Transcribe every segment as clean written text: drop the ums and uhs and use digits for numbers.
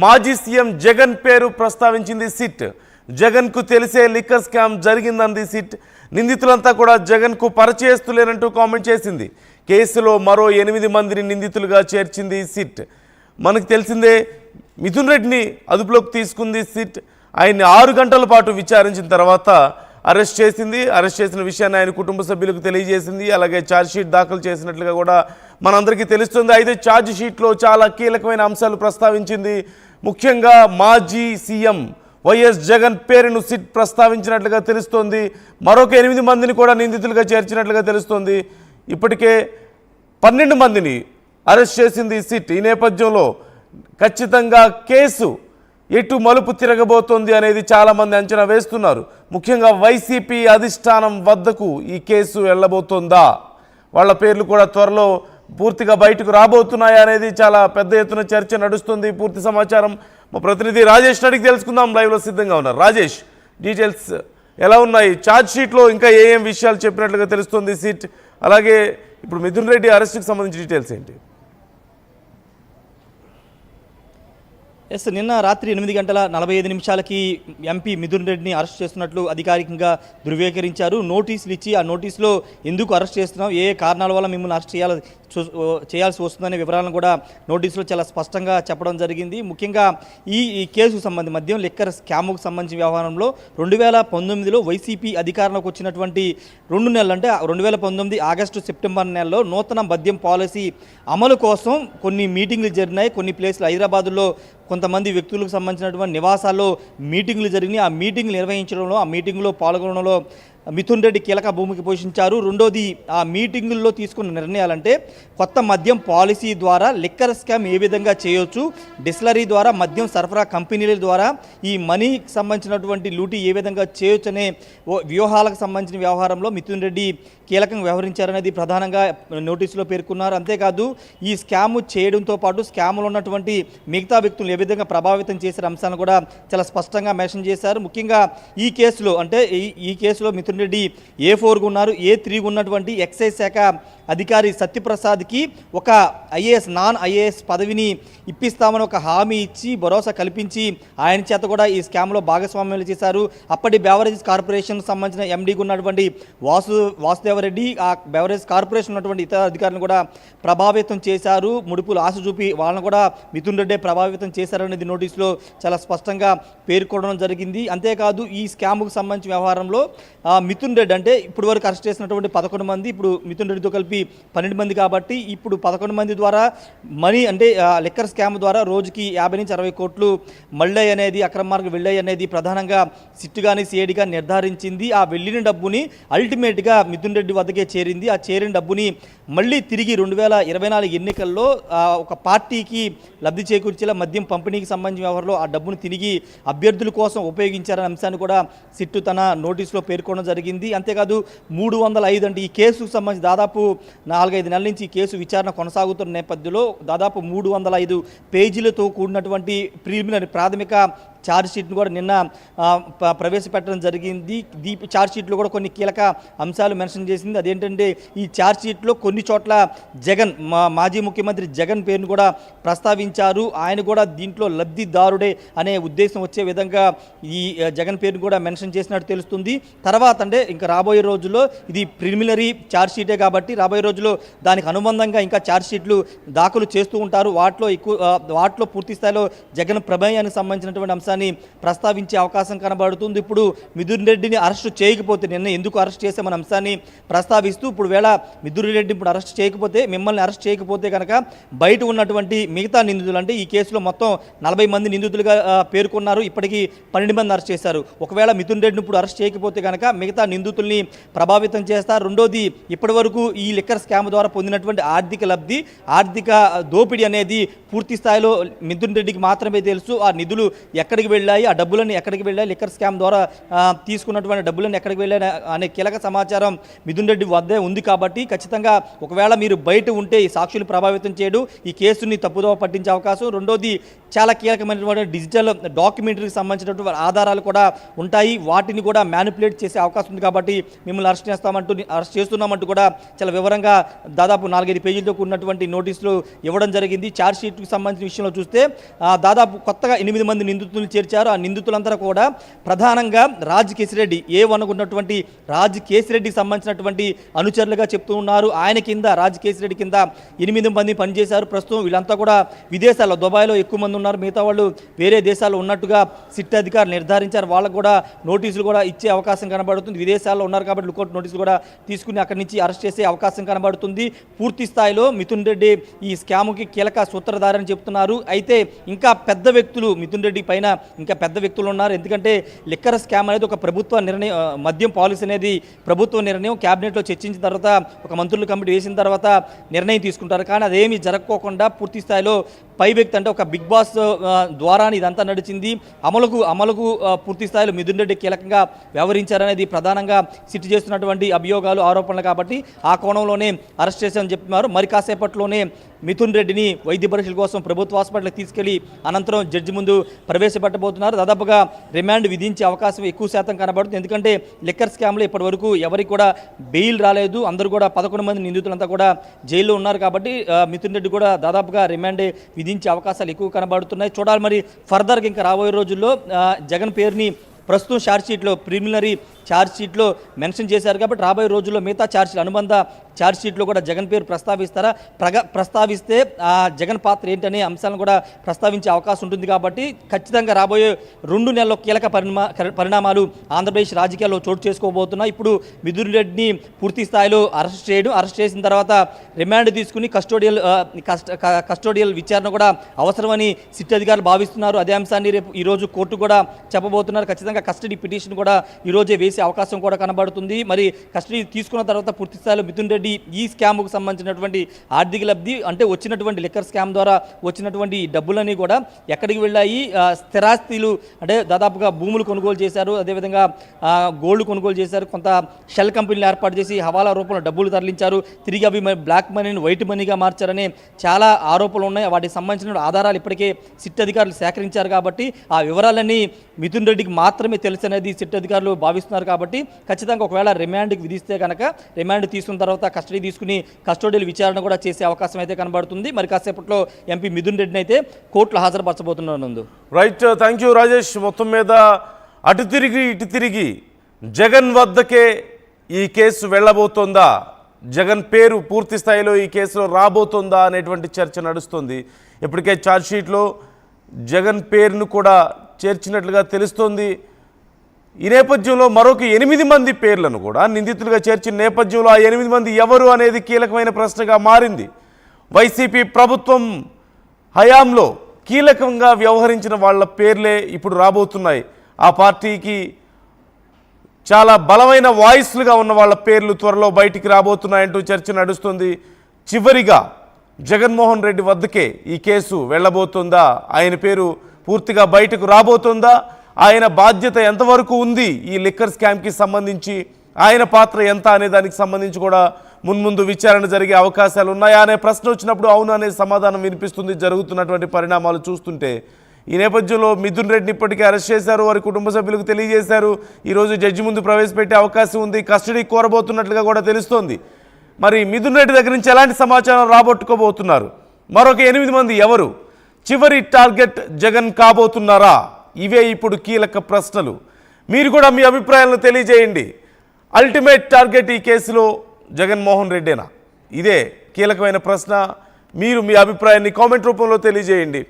మాజీ సీఎం జగన్ పేరు ప్రస్తావించింది సిట్. జగన్కు తెలిసే లిక్కర్ స్కామ్ జరిగిందంది సిట్. నిందితులంతా కూడా జగన్కు పరిచయస్తులేనంటూ కామెంట్ చేసింది. కేసులో మరో 8 మందిని నిందితులుగా చేర్చింది సిట్. మనకు తెలిసిందే మిథున్ రెడ్డిని అదుపులోకి తీసుకుంది సిట్. ఆయన్ని 6 గంటల పాటు విచారించిన తర్వాత అరెస్ట్ చేసింది. అరెస్ట్ చేసిన విషయాన్ని ఆయన కుటుంబ సభ్యులకు తెలియజేసింది. అలాగే ఛార్జ్షీట్ దాఖలు చేసినట్లుగా కూడా మనందరికీ తెలుస్తుంది. అయితే ఛార్జ్షీట్లో చాలా కీలకమైన అంశాలు ప్రస్తావించింది. ముఖ్యంగా మాజీ సీఎం వైఎస్ జగన్ పేరును సిట్ ప్రస్తావించినట్లుగా తెలుస్తోంది. మరొక 8 మందిని కూడా నిందితులుగా చేర్చినట్లుగా తెలుస్తోంది. ఇప్పటికే 12 మందిని అరెస్ట్ చేసింది సిట్. ఈ నేపథ్యంలో ఖచ్చితంగా కేసు ఎటు మలుపు తిరగబోతోంది అనేది చాలామంది అంచనా వేస్తున్నారు. ముఖ్యంగా వైసీపీ అధిష్టానం వద్దకు ఈ కేసు వెళ్ళబోతోందా, వాళ్ళ పేర్లు కూడా త్వరలో పూర్తిగా బయటకు రాబోతున్నాయా అనేది చాలా పెద్ద ఎత్తున చర్చ నడుస్తుంది. పూర్తి సమాచారం మా ప్రతినిధి రాజేష్ అడిగి తెలుసుకుందాం. లైవ్లో సిద్ధంగా ఉన్నారు. రాజేష్, డీటెయిల్స్ ఎలా ఉన్నాయి? ఛార్జ్షీట్లో ఇంకా ఏం విషయాలు చెప్పినట్లుగా తెలుస్తుంది సిట్. అలాగే ఇప్పుడు మిథున్ రెడ్డి అరెస్ట్కి సంబంధించిన డీటెయిల్స్ ఏంటి? నిన్న రాత్రి 8:45 ఎంపీ మిథున్ రెడ్డిని అరెస్ట్ చేస్తున్నట్లు అధికారికంగా ధృవీకరించారు. నోటీసులు ఇచ్చి ఆ నోటీసులో ఎందుకు అరెస్ట్ చేస్తున్నాం, ఏ కారణాల వల్ల మిమ్మల్ని అరెస్ట్ చేయాల్సి వస్తుందనే వివరాలను కూడా నోటీసులో చాలా స్పష్టంగా చెప్పడం జరిగింది. ముఖ్యంగా ఈ కేసుకు సంబంధించి మద్యం లిక్కర్ స్కామ్కు సంబంధించిన వ్యవహారంలో 2019లో వైసీపీ అధికారంలోకి వచ్చినటువంటి 2 నెలలు అంటే 2019 ఆగస్టు సెప్టెంబర్ నెలలో నూతన మద్యం పాలసీ అమలు కోసం కొన్ని మీటింగ్లు జరిగినాయి. కొన్ని ప్లేస్లు హైదరాబాదులో కొంతమంది వ్యక్తులకు సంబంధించినటువంటి నివాసాల్లో మీటింగ్లు జరిగినాయి. ఆ మీటింగ్లు నిర్వహించడంలో, ఆ మీటింగ్లో పాల్గొనడంలో మిథున్ రెడ్డి కీలక భూమికి పోషించారు. రెండోది, ఆ మీటింగుల్లో తీసుకున్న నిర్ణయాలంటే కొత్త మద్యం పాలసీ ద్వారా లిక్కర్ స్కామ్ ఏ విధంగా చేయొచ్చు, డిస్టిలరీ ద్వారా మద్యం సరఫరా కంపెనీల ద్వారా ఈ మనీకి సంబంధించినటువంటి లూటీ ఏ విధంగా చేయొచ్చు అనే వ్యూహాలకు సంబంధించిన వ్యవహారంలో మిథున్ రెడ్డి కీలకంగా వ్యవహరించారనేది ప్రధానంగా నోటీసులో పేర్కొన్నారు. అంతేకాదు ఈ స్కామ్ చేయడంతో పాటు స్కామ్లో ఉన్నటువంటి మిగతా వ్యక్తులు ఏ విధంగా ప్రభావితం చేసిన అంశాలను కూడా చాలా స్పష్టంగా మెన్షన్ చేశారు. ముఖ్యంగా ఈ కేసులో అంటే ఈ కేసులో మిథున్ రెడ్డి A4గా ఉన్నారు. A3గా ఉన్నటువంటి ఎక్సైజ్ శాఖ అధికారి సత్యప్రసాద్కి ఒక నాన్ ఐఏఎస్ పదవిని ఇప్పిస్తామని ఒక హామీ ఇచ్చి భరోసా కల్పించి ఆయన చేత కూడా ఈ స్కామ్లో భాగస్వామ్యాలు చేశారు. అప్పటి బెవరేజెస్ కార్పొరేషన్కి సంబంధించిన ఎండీగా ఉన్నటువంటి వాసుదేవరెడ్డి, ఆ బెవరేజ్ కార్పొరేషన్ ఉన్నటువంటి ఇతర అధికారులను కూడా ప్రభావితం చేశారు. ముడుపులు ఆశ చూపి వాళ్ళని కూడా మిథున్ రెడ్డి ప్రభావితం చేశారనేది నోటీసులో చాలా స్పష్టంగా పేర్కొనడం జరిగింది. అంతేకాదు ఈ స్కామ్కు సంబంధించిన వ్యవహారంలో మిథున్ రెడ్డి అంటే ఇప్పుడు వరకు అరెస్ట్ చేసినటువంటి 11 మంది, ఇప్పుడు మిథున్ రెడ్డితో కలిపి 12 మంది కాబట్టి ఇప్పుడు 11 మంది ద్వారా మనీ అంటే లిక్కర్ స్కామ్ ద్వారా రోజుకి 50 నుంచి 60 కోట్లు మళ్ళీ అనేది అక్రమ మార్గం వెళ్ళాయి అనేది ప్రధానంగా సిట్ కానీ సిఐడి కానీ నిర్ధారించింది. ఆ వెళ్ళిన డబ్బుని అల్టిమేట్గా మిథున్ రెడ్డి వద్దకే చేరింది. ఆ చేరిన డబ్బుని మళ్ళీ తిరిగి 2024 ఎన్నికల్లో ఒక పార్టీకి లబ్ధి చేకూర్చేలా మద్యం పంపిణీకి సంబంధించిన వ్యవహారంలో ఆ డబ్బును తిరిగి అభ్యర్థుల కోసం ఉపయోగించారనే అంశాన్ని కూడా సిట్టు తన నోటీసులో పేర్కొనడం జరిగింది. అంతేకాదు 305 అంటే ఈ కేసుకు సంబంధించి దాదాపు 4-5 నెలల నుంచి ఈ కేసు విచారణ కొనసాగుతున్న నేపథ్యంలో దాదాపు 305 పేజీలతో కూడినటువంటి ప్రిలిమినరీ ప్రాథమిక ఛార్జ్షీట్ను కూడా నిన్న ప్రవేశపెట్టడం జరిగింది. ఛార్జ్షీట్లో కూడా కొన్ని కీలక అంశాలు మెన్షన్ చేసింది. అదేంటంటే ఈ ఛార్జ్షీట్లో కొన్ని చోట్ల జగన్ మాజీ ముఖ్యమంత్రి జగన్ పేరును కూడా ప్రస్తావించారు. ఆయన కూడా దీంట్లో లబ్ధిదారుడే అనే ఉద్దేశం వచ్చే విధంగా ఈ జగన్ పేరును కూడా మెన్షన్ చేసినట్టు తెలుస్తుంది. తర్వాత అంటే ఇంకా రాబోయే రోజుల్లో ఇది ప్రిలిమినరీ ఛార్జ్షీటే కాబట్టి రాబోయే రోజుల్లో దానికి అనుబంధంగా ఇంకా ఛార్జ్షీట్లు దాఖలు చేస్తూ ఉంటారు. వాటిలో పూర్తి స్థాయిలో జగన్ ప్రమేయానికి సంబంధించినటువంటి అంశాలు ప్రస్తావించే అవకాశం కనబడుతుంది. ఇప్పుడు మిథున్ రెడ్డిని అరెస్టు చేయకపోతే నిన్న ఎందుకు అరెస్ట్ చేసామన్న అంశాన్ని ప్రస్తావిస్తూ ఇప్పుడు వేళ మిథున్ రెడ్డి ఇప్పుడు అరెస్ట్ చేయకపోతే, మిమ్మల్ని అరెస్ట్ చేయకపోతే కనుక బయట ఉన్నటువంటి మిగతా నిందితులు అంటే ఈ కేసులో మొత్తం 40 మంది నిందితులుగా పేర్కొన్నారు. ఇప్పటికీ 12 మంది అరెస్ట్ చేశారు. ఒకవేళ మిథున్ రెడ్డిని ఇప్పుడు అరెస్ట్ చేయకపోతే కనుక మిగతా నిందితుల్ని ప్రభావితం చేస్తారు. రెండోది, ఇప్పటి వరకు ఈ లిక్కర్ స్కామ్ ద్వారా పొందినటువంటి ఆర్థిక లబ్ధి, ఆర్థిక దోపిడీ అనేది పూర్తి స్థాయిలో మిథున్ రెడ్డికి మాత్రమే తెలుసు. ఆ నిధులు ఎక్కడికి ఎక్కడికి వెళ్ళాయి, ఆ డబ్బులన్నీ ఎక్కడికి వెళ్ళాయి, లిక్కర్ స్కామ్ ద్వారా తీసుకున్నటువంటి డబ్బులన్నీ ఎక్కడికి వెళ్ళాయి అనే కీలక సమాచారం మిథున్ రెడ్డి వద్దే ఉంది. కాబట్టి ఖచ్చితంగా ఒకవేళ మీరు బయట ఉంటే ఈ సాక్షులు ప్రభావితం చేయడు, ఈ కేసుని తప్పుదోవ పట్టించే అవకాశం. రెండోది చాలా కీలకమైనటువంటి డిజిటల్ డాక్యుమెంటరీకి సంబంధించినటువంటి ఆధారాలు కూడా ఉంటాయి, వాటిని కూడా మ్యానిపులేట్ చేసే అవకాశం ఉంది. కాబట్టి మిమ్మల్ని అరెస్ట్ చేస్తున్నామంటూ కూడా చాలా వివరంగా దాదాపు 4-5 పేజీలతో కూడినటువంటి నోటీసులు ఇవ్వడం జరిగింది. ఛార్జ్ షీట్కి సంబంధించిన విషయంలో చూస్తే దాదాపు కొత్తగా 8 మంది నిందితులను చేర్చారు. ఆ నిందితులందరూ కూడా ప్రధానంగా రాజ్ కేసిరెడ్డి ఉన్నటువంటి రాజ్ కేసిరెడ్డికి సంబంధించినటువంటి అనుచరులుగా చెప్తూ ఉన్నారు. ఆయన కింద రాజ్ కేసిరెడ్డి కింద 8 మంది పనిచేశారు. ప్రస్తుతం వీళ్ళంతా కూడా విదేశాల్లో, దుబాయ్లో ఎక్కువ మంది ఉన్నారు, మిగతా వాళ్ళు వేరే దేశాల్లో ఉన్నట్టుగా సిట్ అధికారులు నిర్ధారించారు. వాళ్ళకు కూడా నోటీసులు కూడా ఇచ్చే అవకాశం కనబడుతుంది. విదేశాల్లో ఉన్నారు కాబట్టి లుకౌట్ నోటీసులు కూడా తీసుకుని అక్కడి నుంచి అరెస్ట్ చేసే అవకాశం కనబడుతుంది. పూర్తి స్థాయిలో మిథున్ రెడ్డి ఈ స్కామ్కి కీలక సూత్రధారని చెప్తున్నారు. అయితే ఇంకా పెద్ద వ్యక్తులు మిథున్ రెడ్డి పైన ఇంకా పెద్ద వ్యక్తులు ఉన్నారు. ఎందుకంటే లిక్కర్ స్కామ్ అనేది ఒక ప్రభుత్వ నిర్ణయం, మద్యం పాలసీ అనేది ప్రభుత్వ నిర్ణయం. క్యాబినెట్లో చర్చించిన తర్వాత ఒక మంత్రుల కమిటీ వేసిన తర్వాత నిర్ణయం తీసుకుంటారు. కానీ అదేమీ జరగకోకుండా పూర్తి స్థాయిలో పై వ్యక్తి అంటే ఒక బిగ్ బాస్ ద్వారా ఇదంతా నడిచింది. అమలుకు పూర్తి స్థాయిలో మిథున్ రెడ్డి కీలకంగా వ్యవహరించారనేది ప్రధానంగా సిట్ చేస్తున్నటువంటి అభియోగాలు, ఆరోపణలు. కాబట్టి ఆ కోణంలోనే అరెస్ట్ చేశామని చెప్తున్నారు. మరి కాసేపట్లోనే మిథున్ రెడ్డిని వైద్య పరీక్షల కోసం ప్రభుత్వ హాస్పిటల్కి తీసుకెళ్లి అనంతరం జడ్జి ముందు ప్రవేశపెట్టబోతున్నారు. దాదాపుగా రిమాండ్ విధించే అవకాశం ఎక్కువ శాతం కనబడుతుంది. ఎందుకంటే లిక్కర్ స్కామ్లో ఇప్పటి వరకు ఎవరికి కూడా బెయిల్ రాలేదు. అందరూ కూడా 11 మంది నిందితులంతా కూడా జైల్లో ఉన్నారు. కాబట్టి మిథున్ రెడ్డి కూడా దాదాపుగా రిమాండ్ విధించే అవకాశాలు ఎక్కువ కనబడుతున్నాయి. చూడాలి మరి ఫర్దర్గా ఇంకా రాబోయే రోజుల్లో జగన్ పేరుని ప్రస్తుతం ఛార్జ్షీట్లో ప్రిలిమినరీ ఛార్జ్షీట్లో మెన్షన్ చేశారు. కాబట్టి రాబోయే రోజుల్లో మిగతా ఛార్జ్షీట్ అనుబంధ ఛార్జ్షీట్లో కూడా జగన్ పేరు ప్రస్తావిస్తారా, ప్రస్తావిస్తే జగన్ పాత్ర ఏంటనే అంశాలను కూడా ప్రస్తావించే అవకాశం ఉంటుంది. కాబట్టి ఖచ్చితంగా రాబోయే 2 నెలల్లో కీలక పరిణామాలు ఆంధ్రప్రదేశ్ రాజకీయాల్లో చోటు చేసుకోబోతున్నాయి. ఇప్పుడు మిథున్ రెడ్డిని పూర్తి స్థాయిలో అరెస్ట్ చేసిన తర్వాత రిమాండ్ తీసుకుని కస్టోడియల్ విచారణ కూడా అవసరమని సిట్ అధికారులు భావిస్తున్నారు. అదే అంశాన్ని రేపు ఈరోజు కోర్టు కూడా చెప్పబోతున్నారు. ఖచ్చితంగా కస్టడీ పిటిషన్ కూడా ఈరోజే వేసే అవకాశం కూడా కనబడుతుంది. మరి కస్టడీ తీసుకున్న తర్వాత పూర్తి స్థాయిలో మిథున్ రెడ్డి ఈ స్కామ్కు సంబంధించినటువంటి ఆర్థిక లబ్ధి అంటే వచ్చినటువంటి లిక్కర్ స్కామ్ ద్వారా వచ్చినటువంటి డబ్బులన్నీ కూడా ఎక్కడికి వెళ్ళాయి, స్థిరాస్తులు అంటే దాదాపుగా భూములు కొనుగోలు చేశారు, అదేవిధంగా గోల్డ్ కొనుగోలు చేశారు, కొంత షెల్ కంపెనీలు ఏర్పాటు చేసి హవాలా రూపంలో డబ్బులు తరలించారు, తిరిగి అవి బ్లాక్ మనీని వైట్ మనీగా మార్చారనే చాలా ఆరోపణలు ఉన్నాయి. వాటికి సంబంధించిన ఆధారాలు ఇప్పటికే సిట్ అధికారులు సేకరించారు. కాబట్టి ఆ వివరాలన్నీ మిథున్ రెడ్డికి మాత్రమే తెలుసు అనేది సిట్ అధికారులు భావిస్తున్నారు. కాబట్టి ఖచ్చితంగా ఒకవేళ రిమాండ్కి విధిస్తే కనుక రిమాండ్ తీసుకున్న తర్వాత కస్టడీ తీసుకుని కస్టోడియల్ విచారణ కూడా చేసే అవకాశం అయితే కనబడుతుంది. మరి కాసేపట్లో ఎంపీ మిథున్ రెడ్డిని అయితే కోర్టులో హాజరుపరచబోతున్నారు. Right, thank you Rajesh. మొత్తం మీద అటు తిరిగి ఇటు తిరిగి జగన్ వద్దకే ఈ కేసు వెళ్ళబోతోందా, జగన్ పేరు పూర్తి స్థాయిలో ఈ కేసులో రాబోతోందా అనేటువంటి చర్చ నడుస్తుంది. ఇప్పటికే ఛార్జ్షీట్లో జగన్ పేరును కూడా చేర్చినట్లుగా తెలుస్తోంది. ఈ నేపథ్యంలో మరొక 8 మంది పేర్లను కూడా నిందితులుగా చేర్చిన నేపథ్యంలో ఆ 8 మంది ఎవరు అనేది కీలకమైన ప్రశ్నగా మారింది. వైసీపీ ప్రభుత్వం హయాంలో కీలకంగా వ్యవహరించిన వాళ్ళ పేర్లే ఇప్పుడు రాబోతున్నాయి. ఆ పార్టీకి చాలా బలమైన వాయిస్లుగా ఉన్న వాళ్ళ పేర్లు త్వరలో బయటికి రాబోతున్నాయంటూ చర్చ నడుస్తుంది. చివరిగా జగన్మోహన్ రెడ్డి వద్దకే ఈ కేసు వెళ్ళబోతుందా, ఆయన పేరు పూర్తిగా బయటకు రాబోతుందా, ఆయన బాధ్యత ఎంతవరకు ఉంది ఈ లిక్కర్ స్కామ్కి సంబంధించి, ఆయన పాత్ర ఎంత అనే దానికి సంబంధించి కూడా మున్ముందు విచారణ జరిగే అవకాశాలు ఉన్నాయా అనే ప్రశ్న వచ్చినప్పుడు అవును అనే సమాధానం వినిపిస్తుంది జరుగుతున్నటువంటి పరిణామాలు చూస్తుంటే. ఈ నేపథ్యంలో మిథున్ రెడ్డిని ఇప్పటికే అరెస్ట్ చేశారు, వారి కుటుంబ సభ్యులకు తెలియజేశారు. ఈరోజు జడ్జి ముందు ప్రవేశపెట్టే అవకాశం ఉంది, కస్టడీ కోరబోతున్నట్లుగా కూడా తెలుస్తోంది. మరి మిథున్ రెడ్డి దగ్గర నుంచి ఎలాంటి సమాచారం రాబట్టుకోబోతున్నారు, మరొక 8 మంది ఎవరు, చివరి టార్గెట్ జగన్ కాబోతున్నారా? ఇవే ఇప్పుడు కీలక ప్రశ్నలు. మీరు కూడా మీ అభిప్రాయాలను తెలియజేయండి. అల్టిమేట్ టార్గెట్ ఈ కేసులో జగన్మోహన్ రెడ్డేనా? ఇదే కీలకమైన ప్రశ్న. మీరు మీ అభిప్రాయాన్ని కామెంట్ రూపంలో తెలియజేయండి.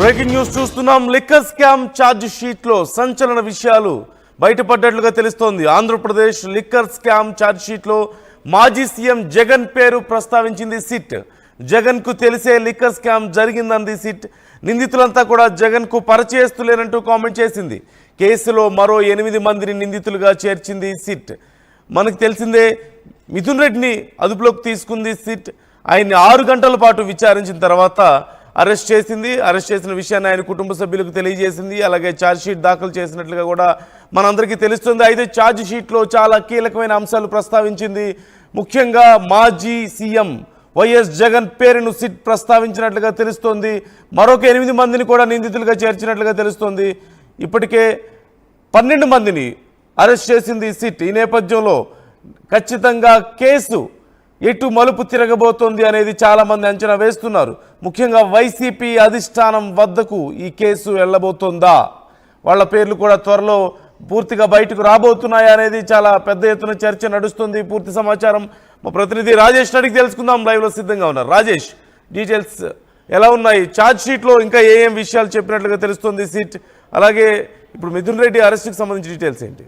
బ్రేకింగ్ న్యూస్ చూస్తున్నాం. లిక్కర్ స్కామ్ ఛార్జ్ షీట్లో సంచలన విషయాలు బయటపడ్డట్లుగా తెలుస్తోంది. ఆంధ్రప్రదేశ్ లిక్కర్ స్కామ్ ఛార్జ్ షీట్లో మాజీ సీఎం జగన్ పేరు ప్రస్తావించింది సిట్. జగన్కు తెలిసే లిక్కర్ స్కామ్ జరిగిందంది సిట్. నిందితులంతా కూడా జగన్కు పరిచయస్తులేనంటూ కామెంట్ చేసింది. కేసులో మరో 8 మందిని నిందితులుగా చేర్చింది సిట్. మనకు తెలిసిందే, మిథున్ రెడ్డిని అదుపులోకి తీసుకుంది సిట్. ఆయన్ని 6 గంటల పాటు విచారించిన తర్వాత అరెస్ట్ చేసింది. అరెస్ట్ చేసిన విషయాన్ని ఆయన కుటుంబ సభ్యులకు తెలియజేసింది. అలాగే ఛార్జ్ షీట్ దాఖలు చేసినట్లుగా కూడా మనందరికీ తెలుస్తుంది. అయితే ఛార్జ్ షీట్లో చాలా కీలకమైన అంశాలు ప్రస్తావించింది. ముఖ్యంగా మాజీ సీఎం వైఎస్ జగన్ పేరును సిట్ ప్రస్తావించినట్లుగా తెలుస్తోంది. మరొక 8 మందిని కూడా నిందితులుగా చేర్చినట్లుగా తెలుస్తోంది. ఇప్పటికే 12 మందిని అరెస్ట్ చేసింది సిట్. ఈ నేపథ్యంలో ఖచ్చితంగా కేసు ఎటు మలుపు తిరగబోతోంది అనేది చాలామంది అంచనా వేస్తున్నారు. ముఖ్యంగా వైసీపీ అధిష్టానం వద్దకు ఈ కేసు వెళ్ళబోతోందా, వాళ్ళ పేర్లు కూడా త్వరలో పూర్తిగా బయటకు రాబోతున్నాయా అనేది చాలా పెద్ద ఎత్తున చర్చ నడుస్తుంది. పూర్తి సమాచారం మా ప్రతినిధి రాజేష్ అడిగి తెలుసుకుందాం. లైవ్లో సిద్ధంగా ఉన్నారు. రాజేష్, డీటెయిల్స్ ఎలా ఉన్నాయి? ఛార్జ్ షీట్లో ఇంకా ఏం విషయాలు చెప్పినట్లుగా తెలుస్తుంది సిట్, అలాగే ఇప్పుడు మిథున్ రెడ్డి అరెస్ట్కి సంబంధించి డీటెయిల్స్ ఏంటి?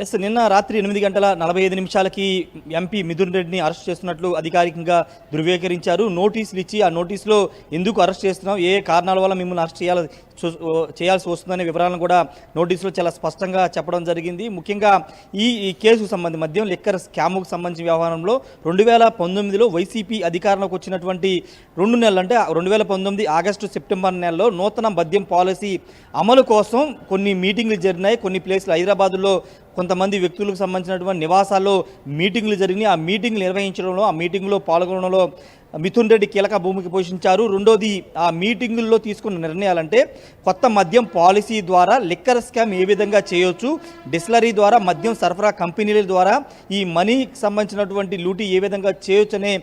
ఎస్, నిన్న రాత్రి 8:45 ఎంపీ మిథున్ రెడ్డిని అరెస్ట్ చేస్తున్నట్లు అధికారికంగా ధృవీకరించారు. నోటీసులు ఇచ్చి ఆ నోటీసులో ఎందుకు అరెస్ట్ చేస్తున్నాం, ఏ కారణాల వల్ల మిమ్మల్ని అరెస్ట్ చేయాల్సి వస్తుందనే వివరాలను కూడా నోటీసులో చాలా స్పష్టంగా చెప్పడం జరిగింది. ముఖ్యంగా ఈ కేసుకు సంబంధించి మద్యం లిక్కర్ స్కామ్కు సంబంధించిన వ్యవహారంలో 2019లో వైసీపీ అధికారంలోకి వచ్చినటువంటి 2 నెలలు, అంటే 2019 ఆగస్టు సెప్టెంబర్ నెలలో నూతన మద్యం పాలసీ అమలు కోసం కొన్ని మీటింగ్లు జరిగినాయి. కొన్ని ప్లేస్లు హైదరాబాదులో కొంతమంది వ్యక్తులకు సంబంధించినటువంటి నివాసాల్లో మీటింగ్లు జరిగినాయి. ఆ మీటింగ్లు నిర్వహించడంలో, ఆ మీటింగ్లో పాల్గొనడంలో మిథున్ రెడ్డి కీలక భూమికి పోషించారు. రెండోది, ఆ మీటింగుల్లో తీసుకున్న నిర్ణయాలంటే కొత్త మద్యం పాలసీ ద్వారా లిక్కర్ స్కామ్ ఏ విధంగా చేయొచ్చు, డిస్టిలరీ ద్వారా మద్యం సరఫరా కంపెనీల ద్వారా ఈ మనీకి సంబంధించినటువంటి లూటీ ఏ విధంగా చేయొచ్చు అనే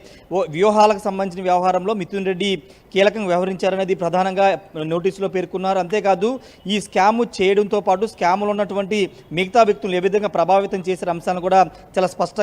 వ్యూహాలకు సంబంధించిన వ్యవహారంలో మిథున్ రెడ్డి కీలకంగా వ్యవహరించారనేది ప్రధానంగా నోటీసులో పేర్కొన్నారు. అంతేకాదు, ఈ స్కామ్ చేయడంతో పాటు స్కామ్లో ఉన్నటువంటి మిగతా వ్యక్తులు ఏ విధంగా ప్రభావితం చేసే అంశాలను కూడా చాలా స్పష్టంగా